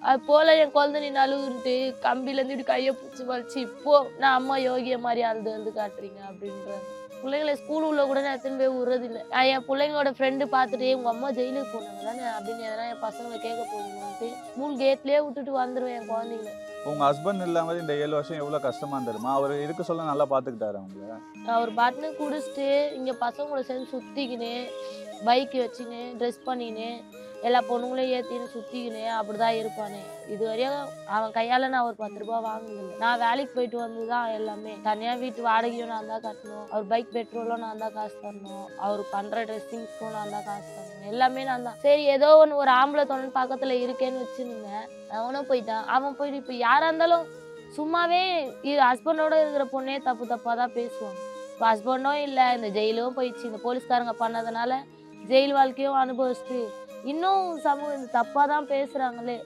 அது போல என் குழந்தை நீ நழுவுன்ட்டு கம்பிலேருந்து இப்படி கையை பிடிச்சி வலிச்சு இப்போ நான் அம்மா யோகிய மாதிரி அழுது அழுது காட்டுறீங்க அப்படின்றாங்க. பிள்ளைங்களை ஸ்கூல் உள்ள கூட நான் எடுத்துன்னு போய் விடுறதில்ல. என் பிள்ளைங்களோட ஃப்ரெண்டு பார்த்துட்டு உங்க அம்மா ஜெயிலுக்கு போனாங்க தானே அப்படின்னு எதனா என் பசங்களை கேட்க போகுதுன்ட்டு ஸ்கூல் கேட்லேயே விட்டுட்டு வந்துடுவேன் என் குழந்தைங்கள. உங்க ஹஸ்பண்ட் இல்லாம இந்த 7 வருஷம் எவ்வளவு கஷ்டமா இருந்திருமா? அவர் இருக்க சொல்ல நல்லா பாத்துக்கிட்டாரு அவங்கள? அவர் பாட்டுன்னு குடிச்சிட்டு இங்கே பசங்களோட சேர்ந்து சுற்றிக்கின்னு பைக் வச்சுன்னு ட்ரெஸ் பண்ணின்னு எல்லா பொண்ணுங்களையும் ஏற்றின்னு சுற்றிக்கின்னு அப்படி தான் இருப்பானே. இது வரையும் அவன் கையால் நான் ஒரு 10 ரூபா வாங்கினதில்லை. நான் வேலைக்கு போயிட்டு வந்து தான் எல்லாமே. தனியாக வீட்டு வாடகையும் நான் தான் கட்டணும், அவர் பைக் பெட்ரோலும் நான் தான் காசு தரணும், அவர் பண்ணுற ட்ரெஸ்ஸிங்ஸ்க்கும் நான் தான் காசு தரணும், எல்லாமே நான் தான். சரி ஏதோ ஒன்று ஒரு ஆம்பளை தொண்ணு பக்கத்தில் இருக்கேன்னு வச்சுருங்க. அவனும் போயிட்டான். அவன் போயிட்டு இப்போ யாராக இருந்தாலும் சும்மாவே ஹஸ்பண்டோட இருக்கிற பொண்ணே தப்பு தப்பாக தான் பேசுவாங்க. இப்போ ஹஸ்பண்டும் இல்லை, இந்த ஜெயிலும் போயிடுச்சு, இந்த போலீஸ்காரங்க பண்ணதுனால ஜெயில் வாழ்க்கையும் அனுபவிச்சுட்டு இன்னும் சமூகம் தப்பாக தான் பேசுகிறாங்களே.